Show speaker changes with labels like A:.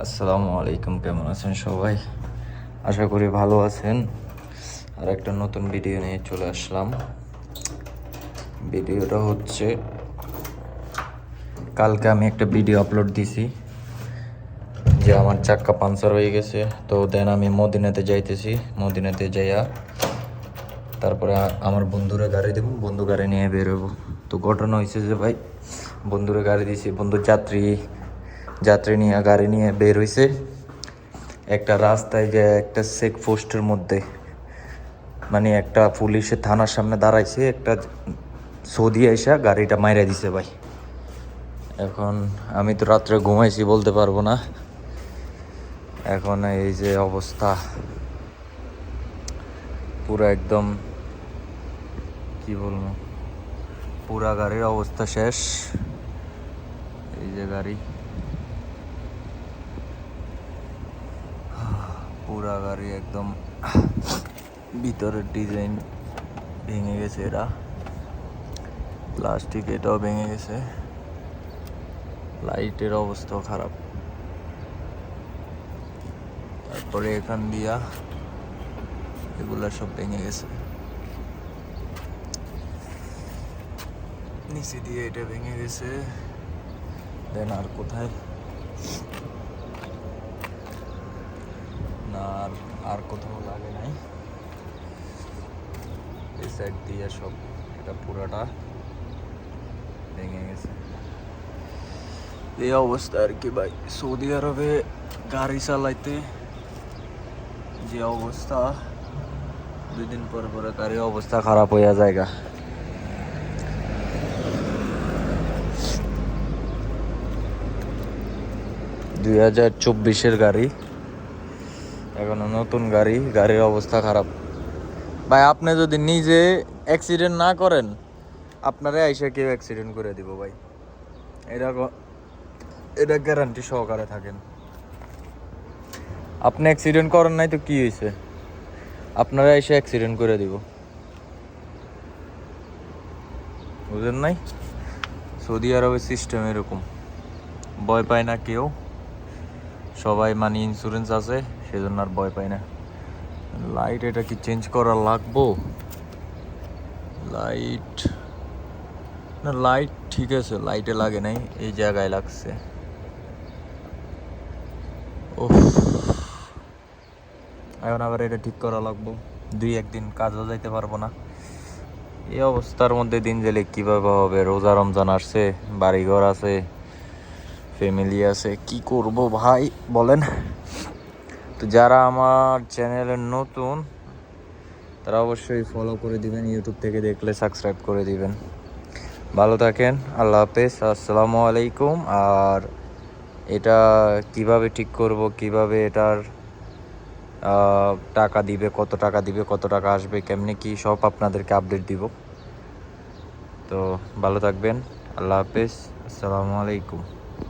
A: আসসালামু আলাইকুম, কেমন আছেন সবাই? আশা করি ভালো আছেন। আর একটা নতুন ভিডিও নিয়ে চলে আসলাম। ভিডিওটা হচ্ছে, কালকে আমি একটা ভিডিও আপলোড দিছি যে আমার চাক্কা পাঞ্চার হয়ে গেছে। তো দেন আমি মদিনাতে যাইতেছি, মদিনাতে যাইয়া তারপরে আমার বন্ধুরে গাড়ি দেবো, বন্ধু গাড়ি নিয়ে বেরোবো। তো ঘটনা হয়েছে যে ভাই, বন্ধুরে গাড়ি দিয়েছি, বন্ধু যাত্রী নিয়ে গাড়ি নিয়ে বের হয়েছে। একটা রাস্তায় যে একটা চেক পোস্টের মধ্যে, মানে একটা পুলিশের থানার সামনে দাঁড়াইছে, একটা সৌদি আইসা গাড়িটা মাইরা দিছে ভাই। এখন আমি তো রাত্রে ঘুমাইছি, বলতে পারবো না। এখন এই যে অবস্থা, পুরো একদম কি বলবো, পুরা গাড়ির অবস্থা শেষ। এই যে গাড়ি, পুরা গাড়ি একদম ভিতরের ডিজাইন ভেঙে গেছে, এরা প্লাস্টিক এটাও ভেঙে গেছে, লাইটের অবস্থাও খারাপ। তারপরে এখান দিয়া এগুলা সব ভেঙে গেছে, নিচে দিয়ে এটা ভেঙে গেছে। দেন আর কোথায় না, আর কোথাও লাগে নাই। এই সাইড দিয়ে সব, এটা পুরাটা ভেঙে গেছে। এই অবস্থা আর কি ভাই। সৌদি আরবে গাড়ি চালাইতে যে অবস্থা, 2 দিন পর পরে গাড়ির অবস্থা খারাপ হইয়া জায়গা। 2024-এর গাড়ি, এখনো নতুন গাড়ি, গাড়ির অবস্থা খারাপ ভাই। আপনি যদি নিজে অ্যাক্সিডেন্ট না করেন, আপনারে আইসা কেউ অ্যাক্সিডেন্ট করে দিব ভাই, এটা গ্যারান্টি সহকারে থাকেন। আপনি অ্যাক্সিডেন্ট করেন নাই তো কি হয়েছে, আপনারা এসে অ্যাক্সিডেন্ট করে দিব, বুঝেন নাই? সৌদি আরবের সিস্টেম এরকম, ভয় পায় না কেউ, সবাই মানে ইন্স্যুরেন্স আছে, সেজন্য আর ভয় পায় না। লাইট এটা কি চেঞ্জ করা লাগবো? লাইট না, লাইট ঠিক আছে, লাইটে লাগে নাই, এই জায়গায় লাগছে। ও, এখন আবার এটা ঠিক করা লাগবো, 2-1 দিন কাজও যাইতে পারবো না। এই অবস্থার মধ্যে দিন গেলে কিভাবে হবে? রোজা রমজান আসছে, বাড়িঘর আছে, ফ্যামিলি আছে, কি করব ভাই বলেন? তো যারা আমার চ্যানেলের নতুন, তারা অবশ্যই ফলো করে দিবেন, ইউটিউব থেকে দেখলে সাবস্ক্রাইব করে দিবেন। ভালো থাকেন, আল্লাহ হাফেজ, আসসালামু আলাইকুম। আর এটা কিভাবে ঠিক করব, কিভাবে এটার টাকা দিবে, কত টাকা দিবে, কত টাকা আসবে, কেমনে কি, সব আপনাদেরকে আপডেট দিব। তো ভালো থাকবেন, আল্লাহ হাফেজ, আসসালামু আলাইকুম।